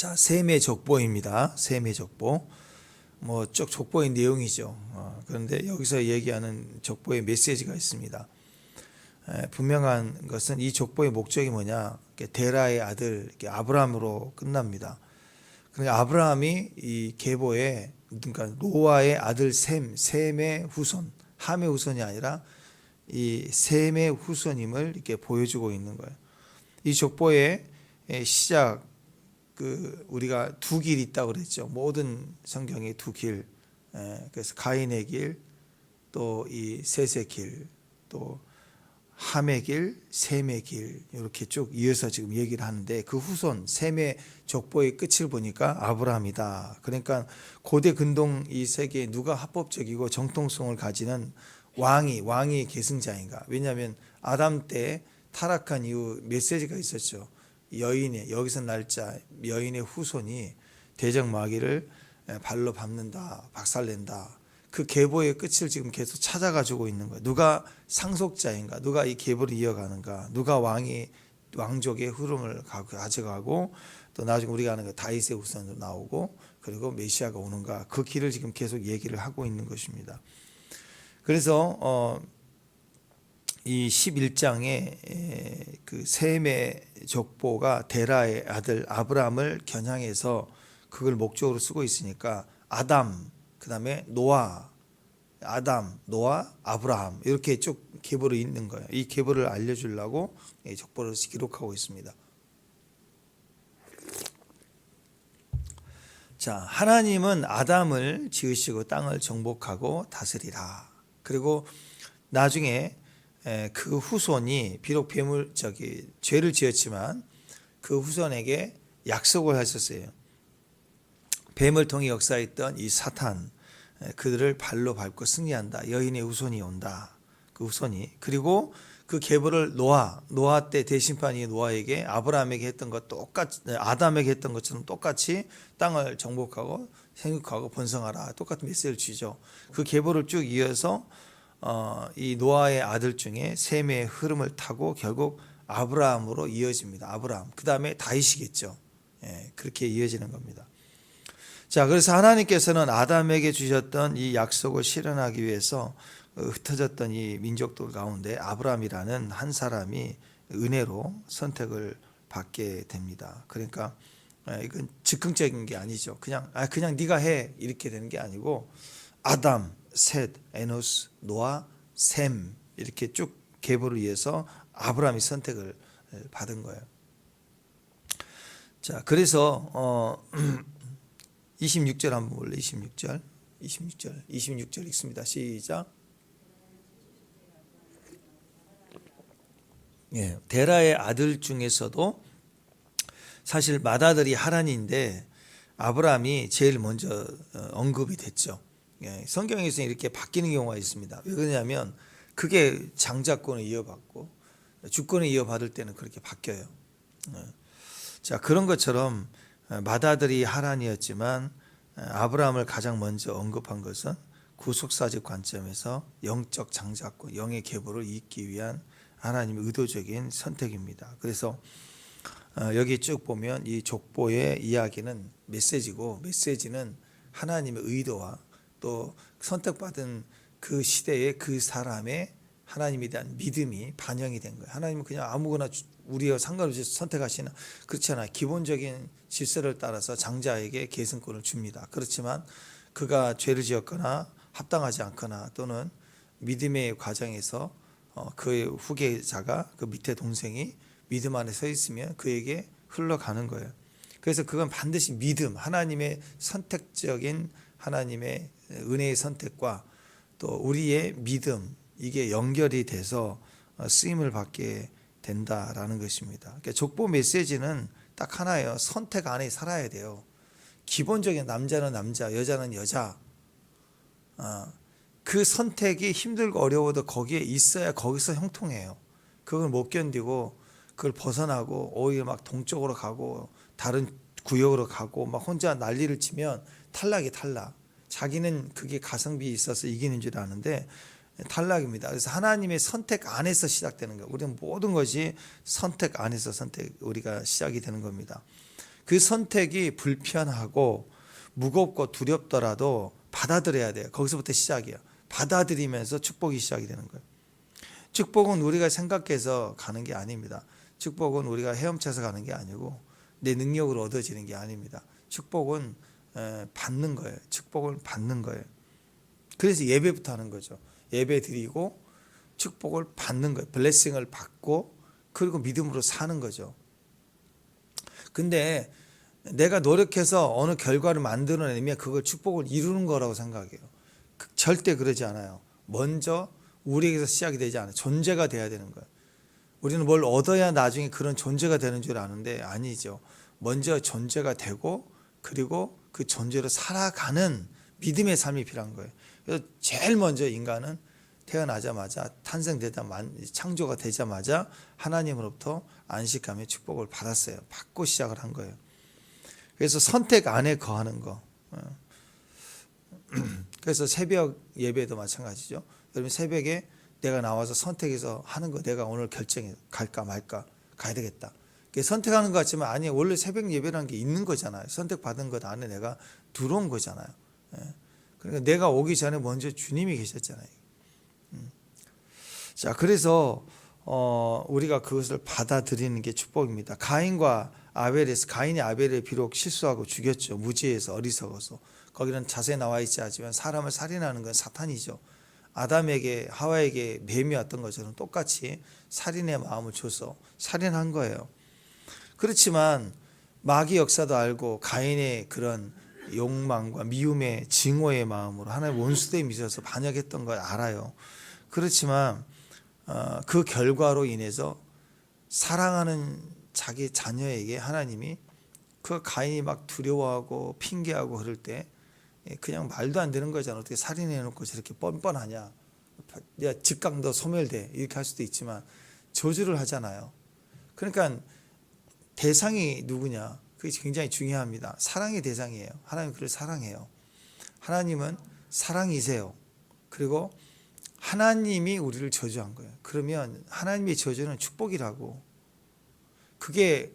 자, 셈의 족보입니다. 셈의 족보. 뭐 쭉 족보의 내용이죠. 그런데 여기서 얘기하는 족보의 메시지가 있습니다. 분명한 것은 이 족보의 목적이 뭐냐? 데라의 아들 아브라함으로 끝납니다. 그러니까 아브라함이 이 계보에, 그러니까 노아의 아들 셈의 후손, 함의 후손이 아니라 이 셈의 후손임을 이렇게 보여주고 있는 거예요. 이 족보의 시작, 우리가 두 길이 있다고 그랬죠. 모든 성경에 두 길. 그래서 가인의 길, 또 이 셋의 길, 또 함의 길, 셈의 길, 이렇게 쭉 이어서 지금 얘기를 하는데, 그 후손 셈의 족보의 끝을 보니까 아브라함이다. 그러니까 고대 근동 이 세계에 누가 합법적이고 정통성을 가지는 왕이 계승자인가? 왜냐하면 아담 때 타락한 이후 메시지가 있었죠. 여기서 날짜 여인의 후손이 대적 마귀를 발로 밟는다, 박살낸다. 그 계보의 끝을 지금 계속 찾아가지고 있는 거예요. 누가 상속자인가? 누가 이 계보를 이어가는가? 누가 왕족의 흐름을 가져가고, 또 나중에 우리가 아는 다윗의 후손도 나오고, 그리고 메시아가 오는가? 그 길을 지금 계속 얘기를 하고 있는 것입니다. 그래서 이 11장에 그 셈의 족보가 데라의 아들 아브라함을 겨냥해서 그걸 목적으로 쓰고 있으니까 아담, 그 다음에 노아, 아브라함 이렇게 쭉 계보로 있는 거예요. 이 계보를 알려주려고 족보를 기록하고 있습니다. 자, 하나님은 아담을 지으시고 땅을 정복하고 다스리라. 그리고 나중에 그 후손이 비록 죄를 지었지만 그 후손에게 약속을 하셨어요. 뱀을 통해 역사했던 이 사탄, 그들을 발로 밟고 승리한다. 여인의 후손이 온다. 그 후손이. 그리고 그 계보를 노아 때 대심판이 노아에게 아브라함에게 했던 것 똑같이, 아담에게 했던 것처럼 똑같이 땅을 정복하고 생육하고 번성하라. 똑같은 메시지를 주죠. 그 계보를 쭉 이어서 이 노아의 아들 중에 셈의 흐름을 타고 결국 아브라함으로 이어집니다. 아브라함. 그 다음에 다윗이겠죠. 그렇게 이어지는 겁니다. 자, 그래서 하나님께서는 아담에게 주셨던 이 약속을 실현하기 위해서 흩어졌던 이 민족들 가운데 아브라함이라는 한 사람이 은혜로 선택을 받게 됩니다. 그러니까 이건 즉흥적인 게 아니죠. 그냥 네가 해 이렇게 되는 게 아니고 아담, 셋, 에노스, 노아, 셈 이렇게 쭉 계보를 위해서 아브라함이 선택을 받은 거예요. 자, 그래서 26절 한번 볼래? 26절 읽습니다. 시작. 데라의 아들 중에서도 사실 맏아들이 하란인데 아브라함이 제일 먼저 언급이 됐죠. 성경에서 이렇게 바뀌는 경우가 있습니다. 왜 그러냐면 그게 장자권을 이어받고 주권을 이어받을 때는 그렇게 바뀌어요. 자, 그런 것처럼 맏아들이 하란이었지만 아브라함을 가장 먼저 언급한 것은 구속사직 관점에서 영적 장자권, 영의 계보를 잇기 위한 하나님의 의도적인 선택입니다. 그래서 여기 쭉 보면 이 족보의 이야기는 메시지고, 메시지는 하나님의 의도와 또 선택받은 그 시대의 그 사람의 하나님에 대한 믿음이 반영이 된 거예요. 하나님은 그냥 아무거나 우리와 상관없이 선택하시나, 그렇지 않아요. 기본적인 질서를 따라서 장자에게 계승권을 줍니다. 그렇지만 그가 죄를 지었거나 합당하지 않거나 또는 믿음의 과정에서 그의 후계자가, 그 밑에 동생이 믿음 안에 서 있으면 그에게 흘러가는 거예요. 그래서 그건 반드시 믿음, 하나님의 선택적인 하나님의 은혜의 선택과 또 우리의 믿음, 이게 연결이 돼서 쓰임을 받게 된다라는 것입니다. 그러니까 족보 메시지는 딱 하나예요. 선택 안에 살아야 돼요. 기본적인 남자는 남자, 여자는 여자. 그 선택이 힘들고 어려워도 거기에 있어야 거기서 형통해요. 그걸 못 견디고 그걸 벗어나고 오히려 막 동쪽으로 가고 다른 구역으로 가고 막 혼자 난리를 치면 탈락. 자기는 그게 가성비 있어서 이기는 줄 아는데 탈락입니다. 그래서 하나님의 선택 안에서 시작되는 거예요. 우리는 모든 것이 선택 안에서 우리가 시작이 되는 겁니다. 그 선택이 불편하고 무겁고 두렵더라도 받아들여야 돼요. 거기서부터 시작이에요. 받아들이면서 축복이 시작이 되는 거예요. 축복은 우리가 생각해서 가는 게 아닙니다. 축복은 우리가 헤엄쳐서 가는 게 아니고 내 능력으로 얻어지는 게 아닙니다. 축복은 받는 거예요. 축복을 받는 거예요. 그래서 예배부터 하는 거죠. 예배 드리고 축복을 받는 거예요. 블레싱을 받고 그리고 믿음으로 사는 거죠. 근데 내가 노력해서 어느 결과를 만들어내면 그걸 축복을 이루는 거라고 생각해요. 절대 그러지 않아요. 먼저 우리에게서 시작이 되지 않아요. 존재가 돼야 되는 거예요. 우리는 뭘 얻어야 나중에 그런 존재가 되는 줄 아는데 아니죠. 먼저 존재가 되고 그리고 그 존재로 살아가는 믿음의 삶이 필요한 거예요. 그래서 제일 먼저 인간은 태어나자마자 창조가 되자마자 하나님으로부터 안식감의 축복을 받았어요. 받고 시작을 한 거예요. 그래서 선택 안에 거하는 거. 그래서 새벽 예배도 마찬가지죠. 여러분 새벽에 내가 나와서 선택해서 하는 거 내가 오늘 결정해 갈까 말까 가야 되겠다. 선택하는 것 같지만 아니 원래 새벽 예배라는 게 있는 거잖아요. 선택받은 것 안에 내가 들어온 거잖아요. 그러니까 내가 오기 전에 먼저 주님이 계셨잖아요. 자 그래서 우리가 그것을 받아들이는 게 축복입니다. 가인이 아벨을 비록 실수하고 죽였죠. 무지해서 어리석어서. 거기는 자세히 나와 있지 않지만 사람을 살인하는 건 사탄이죠. 아담에게 하와에게 뱀이 왔던 것처럼 똑같이 살인의 마음을 줘서 살인한 거예요. 그렇지만 마귀 역사도 알고 가인의 그런 욕망과 미움의 증오의 마음으로 하나님 원수됨이 있어서 반역했던 걸 알아요. 그렇지만 그 결과로 인해서 사랑하는 자기 자녀에게 하나님이 그 가인이 막 두려워하고 핑계하고 그럴 때 그냥 말도 안 되는 거잖아. 어떻게 살인해놓고 저렇게 뻔뻔하냐. 야 즉각 너 소멸돼 이렇게 할 수도 있지만 저주를 하잖아요. 그러니까 대상이 누구냐. 그게 굉장히 중요합니다. 사랑의 대상이에요. 하나님은 그를 사랑해요. 하나님은 사랑이세요. 그리고 하나님이 우리를 저주한 거예요. 그러면 하나님의 저주는 축복이라고. 그게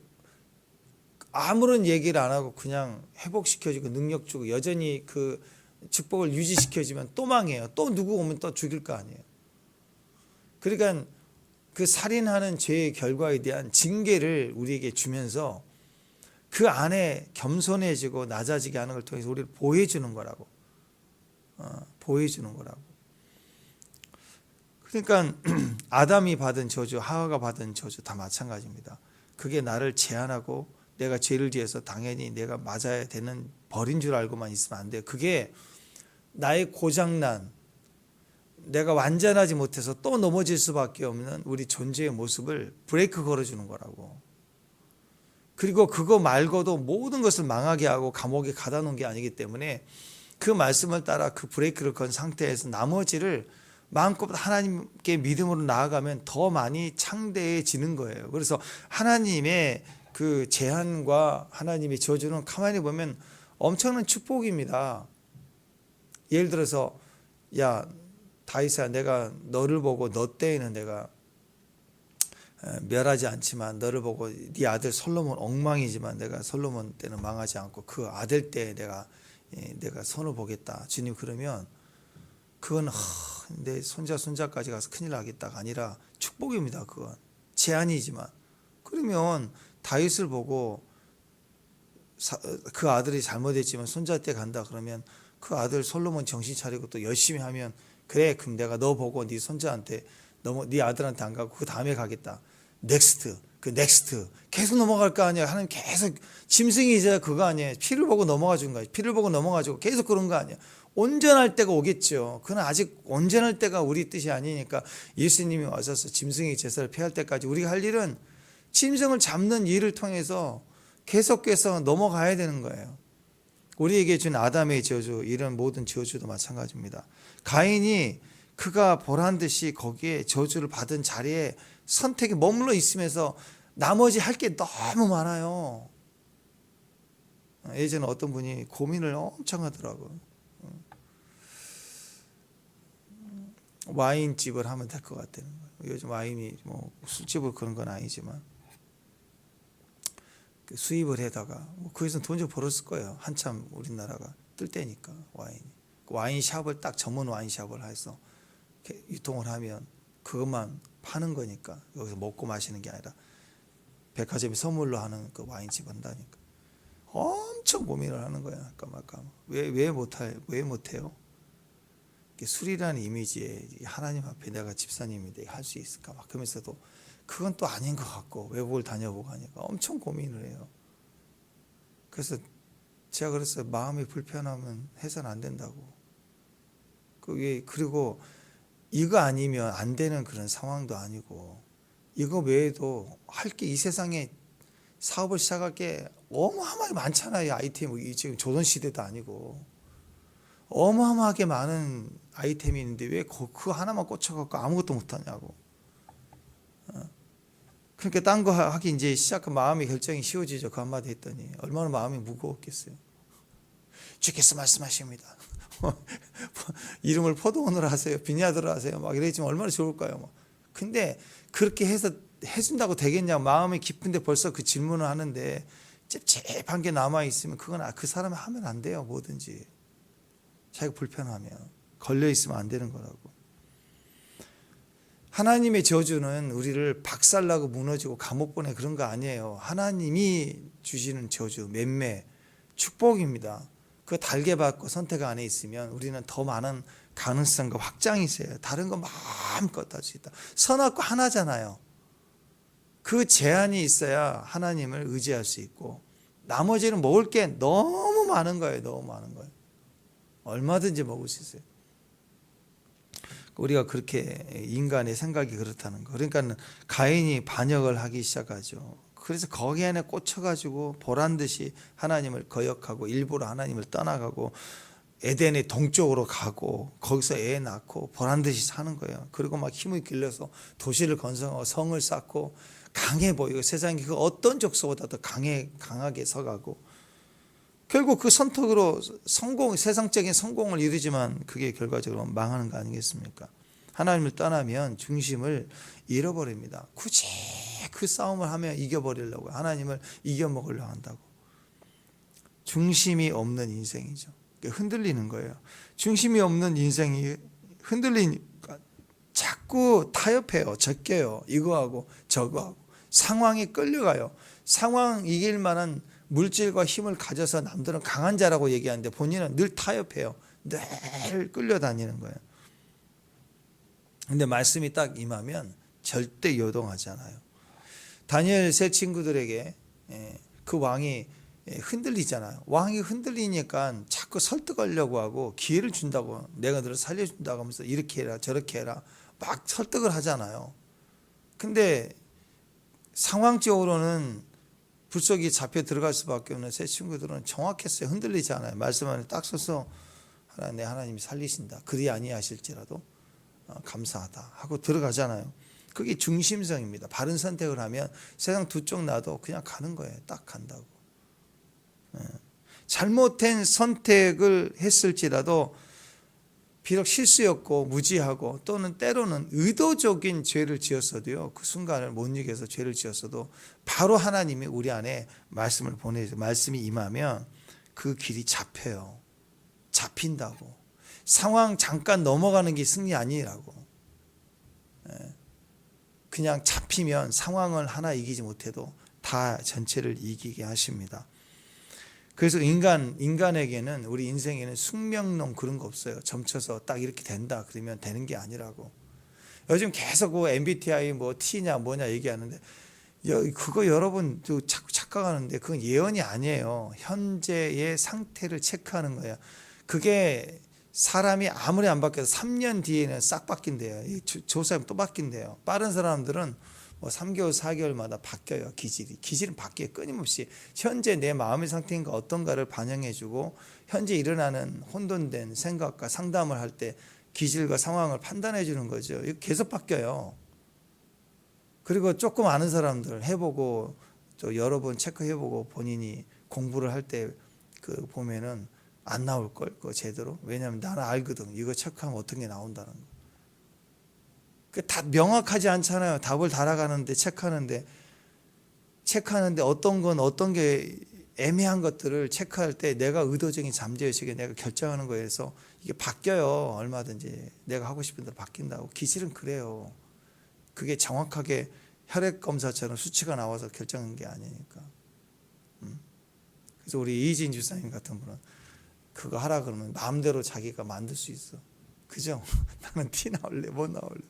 아무런 얘기를 안 하고 그냥 회복시켜주고 능력 주고 여전히 그 축복을 유지시켜주면 또 망해요. 또 누구 오면 또 죽일 거 아니에요. 그러니까 그 살인하는 죄의 결과에 대한 징계를 우리에게 주면서 그 안에 겸손해지고 낮아지게 하는 걸 통해서 우리를 보호해주는 거라고. 보호해주는 거라고. 그러니까 아담이 받은 저주, 하와가 받은 저주 다 마찬가지입니다. 그게 나를 제한하고 내가 죄를 지어서 당연히 내가 맞아야 되는 벌인 줄 알고만 있으면 안 돼요. 그게 나의 고장난, 내가 완전하지 못해서 또 넘어질 수밖에 없는 우리 존재의 모습을 브레이크 걸어주는 거라고. 그리고 그거 말고도 모든 것을 망하게 하고 감옥에 가다 놓은 게 아니기 때문에 그 말씀을 따라 그 브레이크를 건 상태에서 나머지를 마음껏 하나님께 믿음으로 나아가면 더 많이 창대해지는 거예요. 그래서 하나님의 그 제한과 하나님의 저주는 가만히 보면 엄청난 축복입니다. 예를 들어서 야 다윗아 내가 너를 보고 너 때에는 내가 멸하지 않지만 너를 보고 네 아들 솔로몬 엉망이지만 내가 솔로몬 때는 망하지 않고 그 아들 때에 내가 손을 보겠다. 주님 그러면 그건 내 손자까지 가서 큰일 나겠다가 아니라 축복입니다. 그건 제한이지만 그러면 다윗을 보고 그 아들이 잘못했지만 손자 때 간다 그러면 그 아들 솔로몬 정신 차리고 또 열심히 하면 그래 그럼 내가 너 보고 네 손자한테 네 아들한테 안 가고 그 다음에 가겠다. 넥스트 계속 넘어갈 거 아니야. 하나님 계속 짐승이 이제 그거 아니에요. 피를 보고 넘어가 준 거예요. 피를 보고 넘어가지고 계속 그런 거 아니에요. 온전할 때가 오겠죠. 그건 아직 온전할 때가 우리 뜻이 아니니까 예수님이 와서 짐승의 제사를 폐할 때까지 우리가 할 일은 짐승을 잡는 일을 통해서 계속해서 넘어가야 되는 거예요. 우리에게 준 아담의 저주 이런 모든 저주도 마찬가지입니다. 가인이 그가 보란 듯이 거기에 저주를 받은 자리에 선택에 머물러 있으면서 나머지 할 게 너무 많아요. 예전에 어떤 분이 고민을 엄청 하더라고요. 와인집을 하면 될 것 같다는 거예요. 요즘 와인이 뭐 술집을 그런 건 아니지만 그 수입을 해다가 뭐 거기서 돈 좀 벌었을 거예요. 한참 우리나라가 뜰 때니까 와인이. 와인샵을 딱 전문 와인샵을 해서 이렇게 유통을 하면 그것만 파는 거니까 여기서 먹고 마시는 게 아니라 백화점이 선물로 하는 그 와인집 한다니까 엄청 고민을 하는 거야. 아까 왜 못해요? 술이라는 이미지에 하나님 앞에 내가 집사님인데 할 수 있을까 막 그러면서도 그건 또 아닌 것 같고 외국을 다녀보고 하니까 엄청 고민을 해요. 그래서 제가 그랬어요. 마음이 불편하면 해서는 안 된다고. 그리고 이거 아니면 안 되는 그런 상황도 아니고 이거 외에도 할 게 이 세상에 사업을 시작할 게 어마어마하게 많잖아요. 아이템이 지금 조선시대도 아니고 어마어마하게 많은 아이템이 있는데 왜 그 하나만 꽂혀갖고 아무것도 못하냐고. 그러니까 딴 거 하기 이제 시작한 마음의 결정이 쉬워지죠. 그 한마디 했더니 얼마나 마음이 무거웠겠어요. 주께서 말씀하십니다. 이름을 포도원으로 하세요. 빈야드로 하세요. 막 이랬지만 얼마나 좋을까요. 뭐. 근데 그렇게 해서 해준다고 되겠냐. 마음이 깊은데 벌써 그 질문을 하는데 찝찝한 게 남아있으면 그건 그 사람이 하면 안 돼요. 뭐든지. 자기가 불편하면. 걸려있으면 안 되는 거라고. 하나님의 저주는 우리를 박살나고 무너지고 감옥 보내 그런 거 아니에요. 하나님이 주시는 저주, 맴매, 축복입니다. 그 달게 받고 선택 안에 있으면 우리는 더 많은 가능성과 확장이 있어요. 다른 거 마음껏 할 수 있다. 선악과 하나잖아요. 그 제한이 있어야 하나님을 의지할 수 있고 나머지는 먹을 게 너무 많은 거예요. 너무 많은 거예요. 얼마든지 먹을 수 있어요. 우리가 그렇게 인간의 생각이 그렇다는 거. 그러니까 가인이 반역을 하기 시작하죠. 그래서 거기 안에 꽂혀가지고 보란 듯이 하나님을 거역하고 일부러 하나님을 떠나가고 에덴의 동쪽으로 가고 거기서 애 낳고 보란 듯이 사는 거예요. 그리고 막 힘을 길러서 도시를 건설하고 성을 쌓고 강해 보이고 세상에 그 어떤 족속보다 더 강하게 서가고 결국 그 선택으로 세상적인 성공을 이루지만 그게 결과적으로 망하는 거 아니겠습니까? 하나님을 떠나면 중심을 잃어버립니다. 굳이 그 싸움을 하면 이겨버리려고 하나님을 이겨먹으려고 한다고. 중심이 없는 인생이죠. 흔들리는 거예요. 중심이 없는 인생이 흔들리니까 자꾸 타협해요. 제껴요. 이거하고 저거하고. 상황에 끌려가요. 상황 이길 만한 물질과 힘을 가져서 남들은 강한 자라고 얘기하는데 본인은 늘 타협해요. 늘 끌려다니는 거예요. 근데 말씀이 딱 임하면 절대 요동하지 않아요. 다니엘 세 친구들에게 그 왕이 흔들리잖아요. 왕이 흔들리니까 자꾸 설득하려고 하고 기회를 준다고 내가 너를 살려준다고 하면서 이렇게 해라 저렇게 해라 막 설득을 하잖아요. 근데 상황적으로는 불속이 잡혀 들어갈 수밖에 없는 세 친구들은 정확했어요. 흔들리지 않아요. 말씀 안에 딱 써서 내 하나님이 살리신다. 그리 아니하실지라도 감사하다 하고 들어가잖아요. 그게 중심성입니다. 바른 선택을 하면 세상 두 쪽 나도 그냥 가는 거예요. 딱 간다고. 잘못된 선택을 했을지라도 비록 실수였고 무지하고 또는 때로는 의도적인 죄를 지었어도요. 그 순간을 못 이겨서 죄를 지었어도 바로 하나님이 우리 안에 말씀을 보내서 말씀이 임하면 그 길이 잡혀요. 잡힌다고. 상황 잠깐 넘어가는 게 승리 아니라고. 그냥 잡히면 상황을 하나 이기지 못해도 다 전체를 이기게 하십니다. 그래서 인간에게는 우리 인생에는 숙명론 그런 거 없어요. 점쳐서 딱 이렇게 된다 그러면 되는 게 아니라고. 요즘 계속 그 MBTI 뭐 T냐 뭐냐 얘기하는데 그거 여러분 자꾸 착각하는데 그건 예언이 아니에요. 현재의 상태를 체크하는 거예요. 그게 사람이 아무리 안 바뀌어도 3년 뒤에는 싹 바뀐대요. 조사하면 또 바뀐대요. 빠른 사람들은 뭐 3개월, 4개월마다 바뀌어요. 기질은 바뀌어요. 끊임없이 현재 내 마음의 상태인가 어떤가를 반영해주고 현재 일어나는 혼돈된 생각과 상담을 할 때 기질과 상황을 판단해 주는 거죠. 이거 계속 바뀌어요. 그리고 조금 아는 사람들 해보고 또 여러 번 체크해보고 본인이 공부를 할 때 그 보면은 안 나올 걸, 그거 제대로. 왜냐하면 나는 알거든. 이거 체크하면 어떤 게 나온다는 거. 그 다 명확하지 않잖아요. 답을 달아가는데 체크하는데 체크하는데 어떤 건 어떤 게 애매한 것들을 체크할 때 내가 의도적인 잠재의식에 내가 결정하는 거에서 이게 바뀌어요. 얼마든지 내가 하고 싶은 대로 바뀐다고. 기질은 그래요. 그게 정확하게 혈액 검사처럼 수치가 나와서 결정한 게 아니니까. 그래서 우리 이진 주사님 같은 분은 그거 하라 그러면 마음대로 자기가 만들 수 있어. 그죠? 나는 티 나올래 뭐 나올래.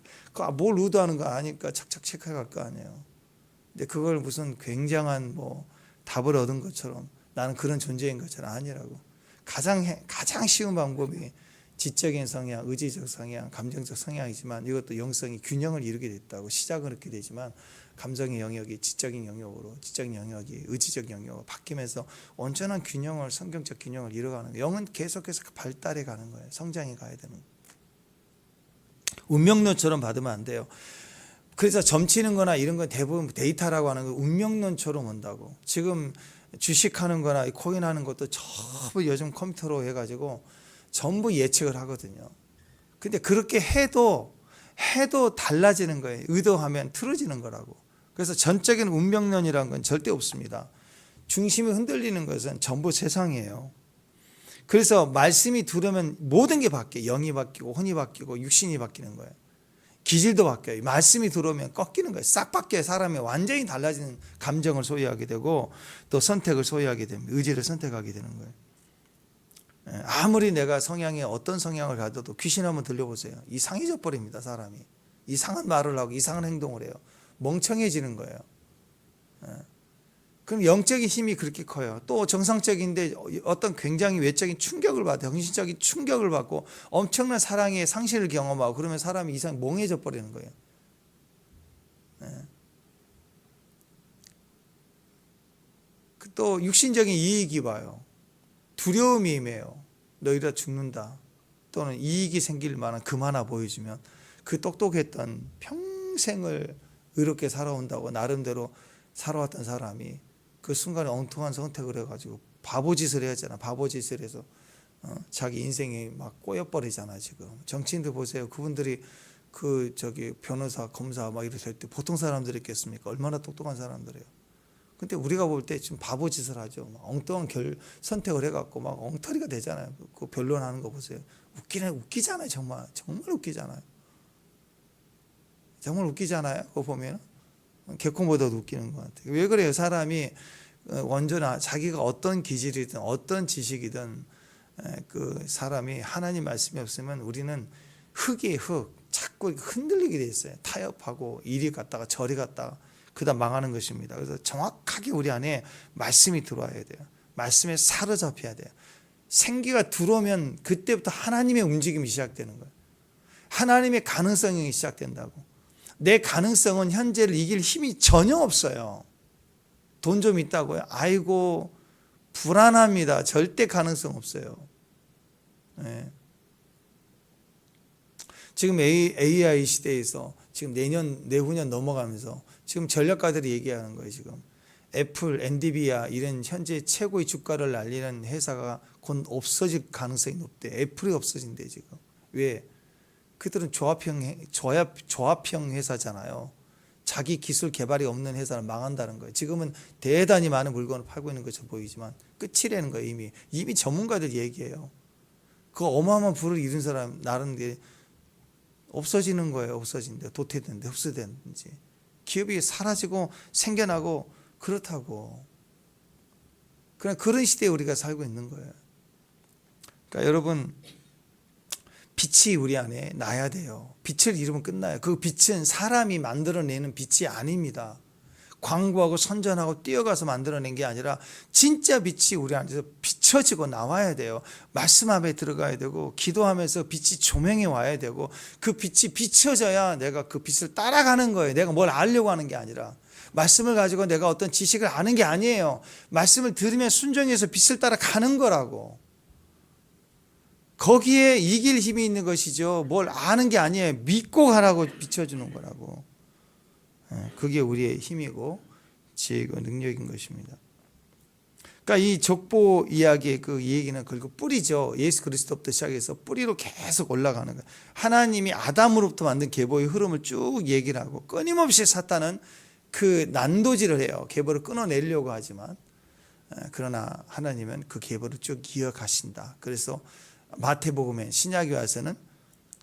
뭘 의도하는 거 아니까 착착 체크해 갈 거 아니에요. 근데 그걸 무슨 굉장한 뭐 답을 얻은 것처럼 나는 그런 존재인 것처럼 아니라고. 가장 쉬운 방법이 지적인 성향, 의지적 성향, 감정적 성향이지만 이것도 영성이 균형을 이루게 됐다고. 시작은 그렇게 되지만 감정의 영역이 지적인 영역으로, 지적인 영역이 의지적 영역으로 바뀌면서 온전한 균형을, 성경적 균형을 이루어가는 거예요. 영은 계속해서 발달해 가는 거예요. 성장해 가야 되는 거예요. 운명론처럼 받으면 안 돼요. 그래서 점치는 거나 이런 건 대부분 데이터라고 하는 거 운명론처럼 온다고. 지금 주식하는 거나 코인하는 것도 전부 요즘 컴퓨터로 해가지고 전부 예측을 하거든요. 근데 그렇게 해도 달라지는 거예요. 의도하면 틀어지는 거라고. 그래서 전적인 운명론이라는 건 절대 없습니다. 중심이 흔들리는 것은 전부 세상이에요. 그래서 말씀이 들으면 모든 게 바뀌어요. 영이 바뀌고 혼이 바뀌고 육신이 바뀌는 거예요. 기질도 바뀌어요. 말씀이 들어오면 꺾이는 거예요. 싹 바뀌어요. 사람이 완전히 달라지는 감정을 소유하게 되고 또 선택을 소유하게 됩니다. 의지를 선택하게 되는 거예요. 아무리 내가 성향에 어떤 성향을 가져도 귀신 한번 들려보세요. 이상해져 버립니다. 사람이. 이상한 말을 하고 이상한 행동을 해요. 멍청해지는 거예요. 그럼 영적인 힘이 그렇게 커요. 또 정상적인데 어떤 굉장히 외적인 충격을 받아요. 정신적인 충격을 받고 엄청난 사랑의 상실을 경험하고 그러면 사람이 이상 멍해져 버리는 거예요. 또 육신적인 이익이 와요. 두려움이 임해요. 너희라 죽는다. 또는 이익이 생길 만한 금 하나 보여주면 그 똑똑했던 평생을 의롭게 살아온다고 나름대로 살아왔던 사람이 그 순간에 엉뚱한 선택을 해가지고 바보짓을 해야잖아. 바보짓을 해서 자기 인생이 막 꼬여버리잖아. 지금 정치인들 보세요. 그분들이 변호사, 검사 막 이렇게 될 때 보통 사람들이 있겠습니까? 얼마나 똑똑한 사람들이에요. 근데 우리가 볼 때 지금 바보짓을 하죠. 막 엉뚱한 선택을 해갖고 막 엉터리가 되잖아요. 그 변론하는 거 보세요. 웃기잖아요. 정말 웃기잖아요. 정말 웃기잖아요. 그거 보면 개콘보다도 웃기는 것 같아요. 왜 그래요? 사람이 언제나 자기가 어떤 기질이든 어떤 지식이든 그 사람이 하나님 말씀이 없으면 우리는 흙이에요. 흙. 자꾸 흔들리게 돼 있어요. 타협하고 이리 갔다가 저리 갔다가 그다음 망하는 것입니다. 그래서 정확하게 우리 안에 말씀이 들어와야 돼요. 말씀에 사로잡혀야 돼요. 생기가 들어오면 그때부터 하나님의 움직임이 시작되는 거예요. 하나님의 가능성이 시작된다고. 내 가능성은 현재를 이길 힘이 전혀 없어요. 돈 좀 있다고요? 아이고 불안합니다. 절대 가능성 없어요. 네. 지금 AI 시대에서 지금 내후년 넘어가면서 지금 전략가들이 얘기하는 거예요. 지금 애플, 엔비디아 이런 현재 최고의 주가를 날리는 회사가 곧 없어질 가능성이 높대. 애플이 없어진대 지금. 왜? 그들은 조합형 회사잖아요. 자기 기술 개발이 없는 회사는 망한다는 거예요. 지금은 대단히 많은 물건을 팔고 있는 것처럼 보이지만 끝이라는 거예요. 이미 전문가들 얘기해요. 그 어마어마한 부를 이룬 사람 나르는 게 없어지는 거예요. 없어진대. 도태된대. 흡수되는지. 기업이 사라지고 생겨나고 그렇다고. 그런 시대에 우리가 살고 있는 거예요. 그러니까 여러분 빛이 우리 안에 나야 돼요. 빛을 잃으면 끝나요. 그 빛은 사람이 만들어내는 빛이 아닙니다. 광고하고 선전하고 뛰어가서 만들어낸 게 아니라 진짜 빛이 우리 안에서 비춰지고 나와야 돼요. 말씀 앞에 들어가야 되고 기도하면서 빛이 조명해 와야 되고 그 빛이 비춰져야 내가 그 빛을 따라가는 거예요. 내가 뭘 알려고 하는 게 아니라 말씀을 가지고 내가 어떤 지식을 아는 게 아니에요. 말씀을 들으면 순종해서 빛을 따라가는 거라고. 거기에 이길 힘이 있는 것이죠. 뭘 아는 게 아니에요. 믿고 가라고 비춰주는 거라고. 그게 우리의 힘이고 지혜고 능력인 것입니다. 그러니까 이 족보 이야기의 그 얘기는 그리고 뿌리죠. 예수 그리스도부터 시작해서 뿌리로 계속 올라가는 거예요. 하나님이 아담으로부터 만든 계보의 흐름을 쭉 얘기를 하고 끊임없이 사탄은 그 난도질을 해요. 계보를 끊어내려고 하지만 그러나 하나님은 그 계보를 쭉 이어가신다. 그래서 마태복음에 신약에 와서는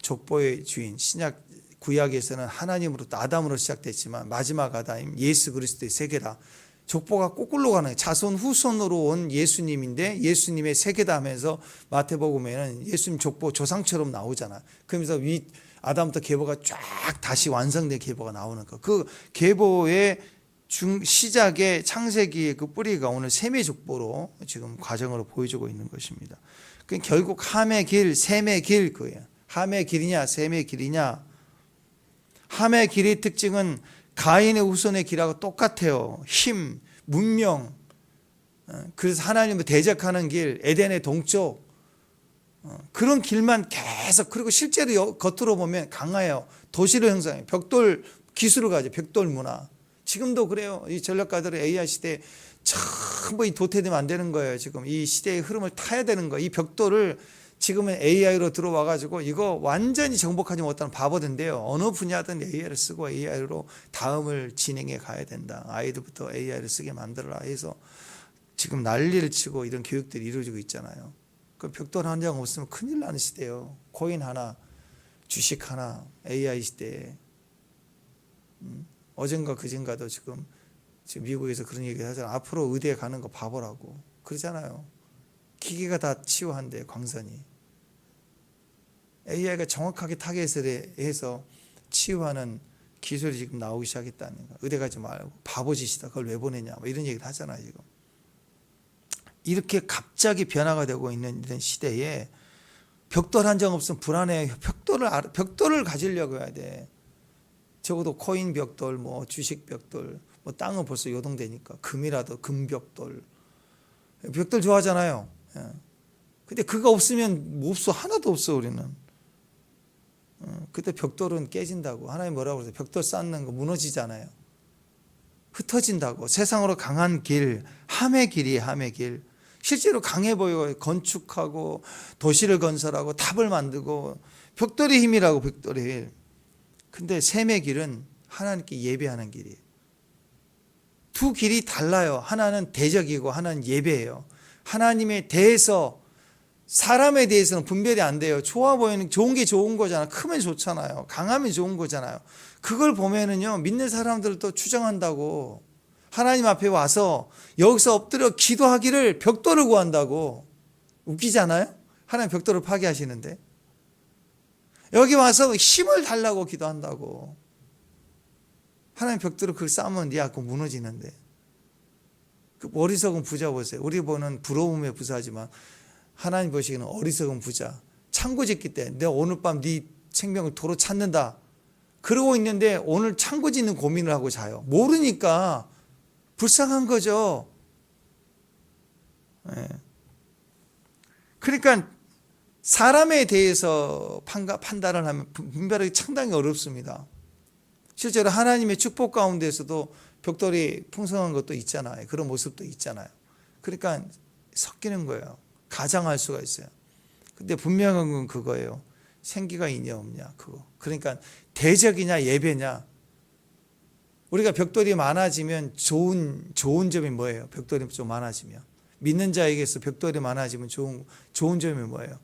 족보의 주인, 신약 구약에서는 하나님으로부터 아담으로 시작됐지만 마지막 아담인 예수 그리스도의 세계다. 족보가 거꾸로 가는 거예요. 자손 후손으로 온 예수님인데 예수님의 세계다 하면서 마태복음에는 예수님 족보 조상처럼 나오잖아. 그러면서 아담부터 계보가 쫙 다시 완성된 계보가 나오는 거. 그 계보의 시작의 창세기의 그 뿌리가 오늘 셈의 족보로 지금 과정으로 보여주고 있는 것입니다. 그러니까 결국 함의 길, 셈의 길 그거예요. 함의 길이냐, 셈의 길이냐. 함의 길의 특징은 가인의 후손의 길하고 똑같아요. 힘, 문명. 그래서 하나님을 대적하는 길, 에덴의 동쪽. 그런 길만 계속, 그리고 실제로 겉으로 보면 강해요. 도시를 형성해요. 벽돌 기술을 가지고 벽돌 문화. 지금도 그래요. 이 전략가들의 AI 시대에 전부 이 도태되면 안 되는 거예요. 지금 이 시대의 흐름을 타야 되는 거예요. 이 벽돌을 지금은 AI로 들어와가지고 이거 완전히 정복하지 못하는 바보든데요. 어느 분야든 AI를 쓰고 AI로 다음을 진행해 가야 된다. 아이들부터 AI를 쓰게 만들어라 해서 지금 난리를 치고 이런 교육들이 이루어지고 있잖아요. 그 벽돌 한 장 없으면 큰일 나는 시대예요. 코인 하나, 주식 하나, AI 시대에. 어젠가 그젠가도 지금 미국에서 그런 얘기를 하잖아요. 앞으로 의대에 가는 거 바보라고 그러잖아요. 기계가 다 치유한대, 광선이. AI가 정확하게 타겟을 해서 치유하는 기술이 지금 나오기 시작했다는 거. 의대 가지 말고 바보짓이다. 그걸 왜 보내냐. 뭐 이런 얘기를 하잖아요, 지금. 이렇게 갑자기 변화가 되고 있는 이런 시대에 벽돌 한 장 없으면 불안해. 벽돌을 가지려고 해야 돼. 적어도 코인 벽돌, 뭐 주식 벽돌, 뭐 땅은 벌써 요동되니까 금이라도 금벽돌. 벽돌 좋아하잖아요. 근데 그거 없으면 없어. 하나도 없어, 우리는. 그때 벽돌은 깨진다고. 하나님 뭐라고 그러세요? 벽돌 쌓는 거 무너지잖아요. 흩어진다고. 세상으로 강한 길, 함의 길이에요, 함의 길. 실제로 강해 보여요. 건축하고 도시를 건설하고 탑을 만들고 벽돌의 힘이라고, 벽돌의 힘. 근데 셈의 길은 하나님께 예배하는 길이에요. 두 길이 달라요. 하나는 대적이고 하나는 예배예요. 하나님에 대해서, 사람에 대해서는 분별이 안 돼요. 좋아 보이는, 좋은 게 좋은 거잖아요. 크면 좋잖아요. 강하면 좋은 거잖아요. 그걸 보면은요, 믿는 사람들도 추정한다고. 하나님 앞에 와서 여기서 엎드려 기도하기를 벽돌을 구한다고. 웃기지 않아요? 하나님 벽돌을 파괴하시는데. 여기 와서 힘을 달라고 기도한다고. 하나님 벽돌을 그걸 쌓으면 네 앞고 무너지는데. 그 어리석은 부자 보세요. 우리 보는 부러움에 부자지만 하나님 보시기에는 어리석은 부자. 창고 짓기 때 내가 오늘 밤 네 생명을 도로 찾는다. 그러고 있는데 오늘 창고 짓는 고민을 하고 자요. 모르니까 불쌍한 거죠. 네. 그러니까 사람에 대해서 판단을 하면 분별하기 상당히 어렵습니다. 실제로 하나님의 축복 가운데서도 벽돌이 풍성한 것도 있잖아요. 그런 모습도 있잖아요. 그러니까 섞이는 거예요. 가장할 수가 있어요. 근데 분명한 건 그거예요. 생기가 있냐 없냐 그거. 그러니까 대적이냐 예배냐. 우리가 벽돌이 많아지면 좋은 점이 뭐예요? 벽돌이 좀 많아지면. 믿는 자에게서 벽돌이 많아지면 좋은 점이 뭐예요?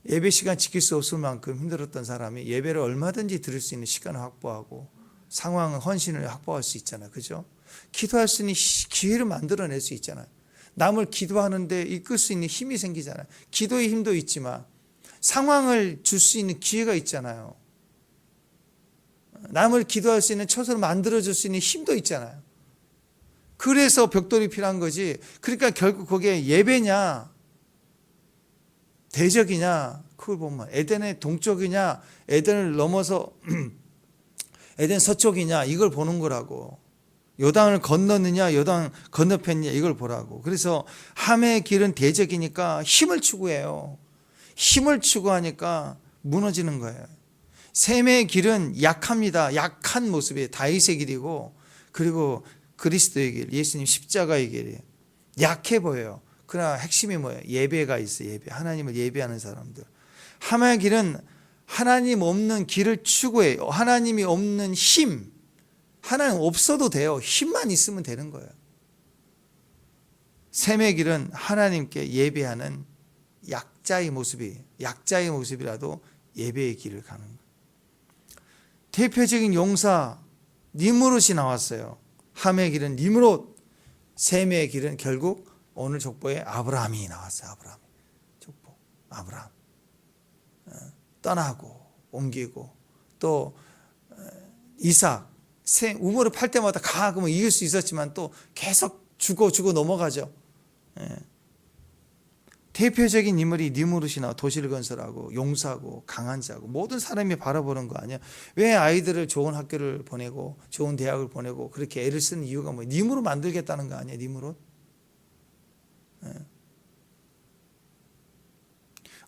예배 시간 지킬 수 없을 만큼 힘들었던 사람이 예배를 얼마든지 드릴 수 있는 시간을 확보하고 상황, 헌신을 확보할 수 있잖아요. 그죠? 기도할 수 있는 기회를 만들어낼 수 있잖아요. 남을 기도하는데 이끌 수 있는 힘이 생기잖아요. 기도의 힘도 있지만 상황을 줄 수 있는 기회가 있잖아요. 남을 기도할 수 있는 처소를 만들어줄 수 있는 힘도 있잖아요. 그래서 벽돌이 필요한 거지. 그러니까 결국 거기에 예배냐 대적이냐 그걸 보면 에덴의 동쪽이냐 에덴을 넘어서 에덴 서쪽이냐 이걸 보는 거라고. 요단을 건너느냐 요단 건너편이냐 이걸 보라고. 그래서 함의 길은 대적이니까 힘을 추구해요. 힘을 추구하니까 무너지는 거예요. 셈의 길은 약합니다. 약한 모습이에요. 다윗의 길이고 그리고 그리스도의 길, 예수님 십자가의 길이에요. 약해 보여요. 그러나 핵심이 뭐예요? 예배가 있어요. 예배. 하나님을 예배하는 사람들. 함의 길은 하나님 없는 길을 추구해요. 하나님이 없는 힘. 하나님 없어도 돼요. 힘만 있으면 되는 거예요. 셈의 길은 하나님께 예배하는 약자의 모습이라도 예배의 길을 가는 거예요. 대표적인 용사 니므롯이 나왔어요. 함의 길은 니므롯, 셈의 길은 결국 오늘 족보에 아브라함이 나왔어요. 아브라함 족보, 아브라함 떠나고 옮기고 또 이삭, 우물을 팔 때마다 가 그러면 이길 수 있었지만 또 계속 주고 넘어가죠. 대표적인 인물이 니므롯이나 도시를 건설하고 용사고 강한 자고 모든 사람이 바라보는 거 아니야. 왜 아이들을 좋은 학교를 보내고 좋은 대학을 보내고 그렇게 애를 쓰는 이유가 뭐야? 니므롯 만들겠다는 거 아니야. 니므롯.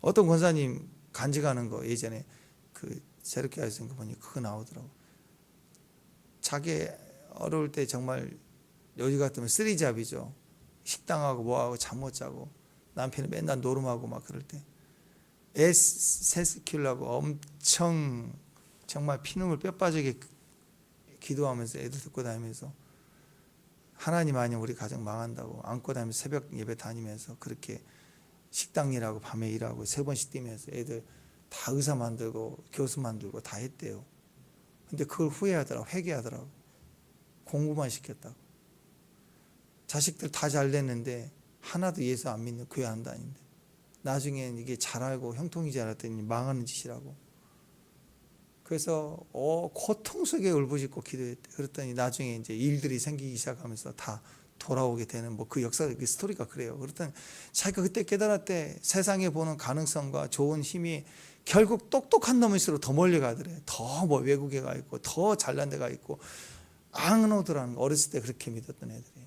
어떤 권사님 간직하는 거 예전에 그 세르키아에서 거 보니 그거 나오더라고. 자기 어려울 때 정말 요즘 같으면 쓰리잡이죠. 식당하고 뭐하고 잠 못 자고 남편이 맨날 노름하고 막 그럴 때 애 셋 키우려고 엄청 정말 피눈물 뼈 빠지게 기도하면서 애들 듣고 다니면서 하나님 아니면 우리 가정 망한다고 안고 다니면서 새벽 예배 다니면서 그렇게 식당 일하고 밤에 일하고 3번씩 뛰면서 애들 다 의사 만들고 교수 만들고 다 했대요. 근데 그걸 후회하더라고. 회개하더라고. 공부만 시켰다고. 자식들 다 잘 됐는데 하나도 예수 안 믿는 교회 안 다니는데 나중엔 이게 잘 알고 형통이 자랐더니 망하는 짓이라고. 그래서 고통 속에 울부짖고 기도했대. 그랬더니 나중에 이제 일들이 생기기 시작하면서 다 돌아오게 되는 뭐 그 역사 그 스토리가 그래요. 그랬더니 자기가 그때 깨달았대. 세상에 보는 가능성과 좋은 힘이 결국 똑똑한 놈일수록 더 멀리 가더래. 더 뭐 외국에 가 있고 더 잘난 데가 있고 앙노드라는 거 어렸을 때 그렇게 믿었던 애들이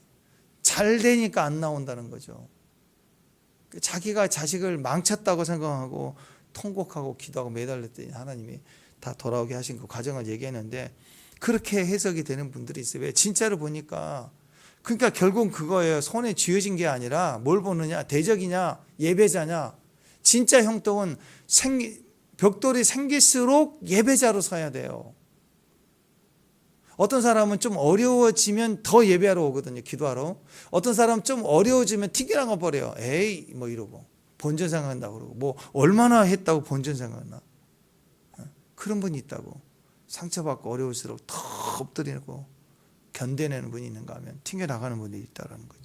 잘 되니까 안 나온다는 거죠. 자기가 자식을 망쳤다고 생각하고 통곡하고 기도하고 매달렸더니 하나님이 다 돌아오게 하신 그 과정을 얘기했는데 그렇게 해석이 되는 분들이 있어요. 왜? 진짜로 보니까 그러니까 결국은 그거예요. 손에 쥐어진 게 아니라 뭘 보느냐? 대적이냐? 예배자냐? 진짜 형통은 벽돌이 생길수록 예배자로 서야 돼요. 어떤 사람은 좀 어려워지면 더 예배하러 오거든요. 기도하러. 어떤 사람은 좀 어려워지면 튕겨나가 버려요. 에이 뭐 이러고 본전 생각한다고 그러고 뭐 얼마나 했다고 본전 생각나. 그런 분이 있다고. 상처받고 어려울수록 더 엎드리고 견뎌내는 분이 있는가 하면 튕겨나가는 분이 있다는 거죠.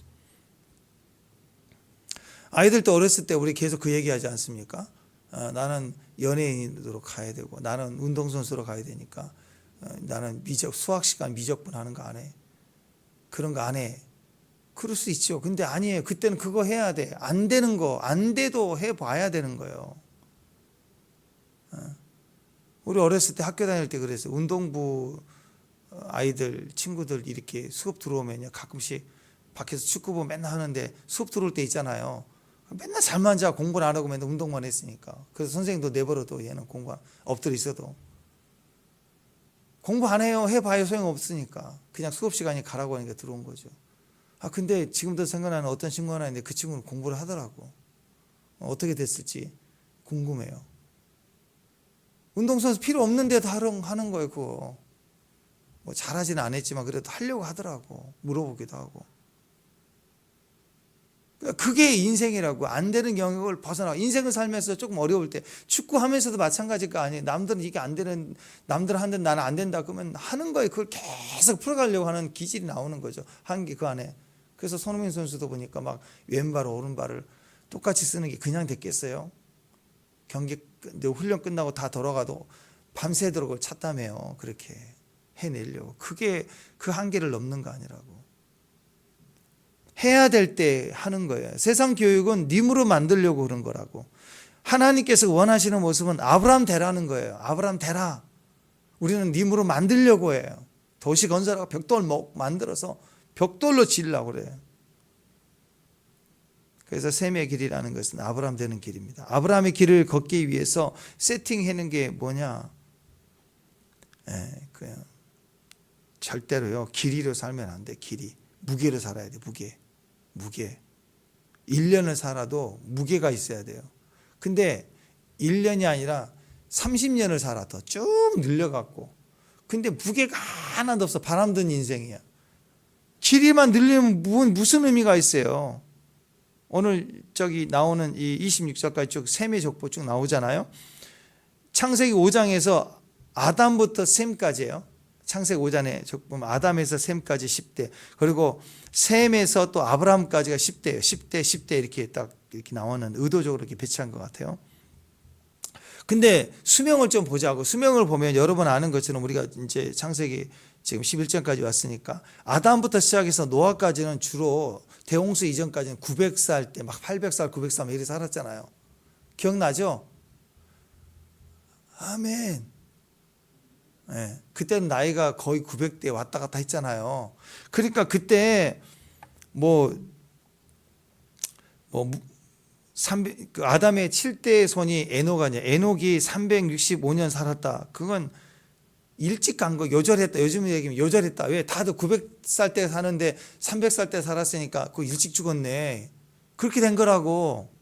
아이들도 어렸을 때 우리 계속 그 얘기하지 않습니까? 나는 연예인으로 가야 되고 나는 운동선수로 가야 되니까 나는 수학 시간 미적분 하는 거 안 해. 그런 거 안 해. 그럴 수 있죠. 근데 아니에요. 그때는 그거 해야 돼. 안 되는 거, 안 돼도 해봐야 되는 거예요. 우리 어렸을 때 학교 다닐 때 그랬어요. 운동부 아이들, 친구들 이렇게 수업 들어오면요. 가끔씩 밖에서 축구부 맨날 하는데 수업 들어올 때 있잖아요. 맨날 잠만 자 공부를 안 하고 맨날 운동만 했으니까. 그래서 선생님도 내버려둬. 얘는 공부 엎드려 있어도. 공부 안 해요. 해봐야 소용없으니까. 그냥 수업 시간이 가라고 하니까 들어온 거죠. 근데 지금도 생각나는 어떤 친구가 하나 있는데 그 친구는 공부를 하더라고. 어떻게 됐을지 궁금해요. 운동선수 필요 없는데도 하는 거예요. 그거. 뭐 잘하지는 않았지만 그래도 하려고 하더라고. 물어보기도 하고. 그게 인생이라고. 안 되는 영역을 벗어나. 인생을 살면서 조금 어려울 때 축구하면서도 마찬가지가 아니에요. 남들은 이게 안 되는, 남들은 하는데 나는 안 된다 그러면 하는 거예요. 그걸 계속 풀어가려고 하는 기질이 나오는 거죠. 한계 그 안에. 그래서 손흥민 선수도 보니까 막 왼발 오른발을 똑같이 쓰는 게 그냥 됐겠어요. 경기 훈련 끝나고 다 돌아가도 밤새도록 그걸 찾다며요. 그렇게 해내려고. 그게 그 한계를 넘는 거 아니라고. 해야 될 때 하는 거예요. 세상 교육은 님으로 만들려고 그런 거라고. 하나님께서 원하시는 모습은 아브라함 되라는 거예요. 아브라함 되라. 우리는 님으로 만들려고 해요. 도시 건설하고 벽돌 만들어서 벽돌로 지으려고 그래요. 그래서 셈의 길이라는 것은 아브라함 되는 길입니다. 아브라함의 길을 걷기 위해서 세팅하는 게 뭐냐? 그냥 절대로요. 길이로 살면 안 돼. 길이. 무게로 살아야 돼. 무게. 1년을 살아도 무게가 있어야 돼요. 근데 1년이 아니라 30년을 살아 더 쭉 늘려갖고 근데 무게가 하나도 없어. 바람 든 인생이야. 길이만 늘리면 무슨 의미가 있어요. 오늘 저기 나오는 이 26절까지 쭉 셈의 족보 쭉 나오잖아요. 창세기 5장에서 아담부터 셈까지예요. 창세기 5장에 보면 아담에서 셈까지 10대, 그리고 셈에서 또 아브라함까지가 10대예요. 10대, 10대 이렇게 딱 이렇게 나오는, 의도적으로 이렇게 배치한 것 같아요. 근데 수명을 좀 보자고. 수명을 보면 여러분 아는 것처럼 우리가 이제 창세기 지금 11장까지 왔으니까 아담부터 시작해서 노아까지는 주로 대홍수 이전까지는 900살 때 막 800살, 900살 이렇게 살았잖아요. 기억나죠? 아멘. 네, 그때는 나이가 거의 900대 왔다 갔다 했잖아요. 그러니까 그때 아담의 7대 손이 에녹이 365년 살았다. 그건 일찍 간 거, 요절했다. 요즘 얘기면 요절했다. 왜? 다들 900살 때 사는데 300살 때 살았으니까 그 일찍 죽었네. 그렇게 된 거라고.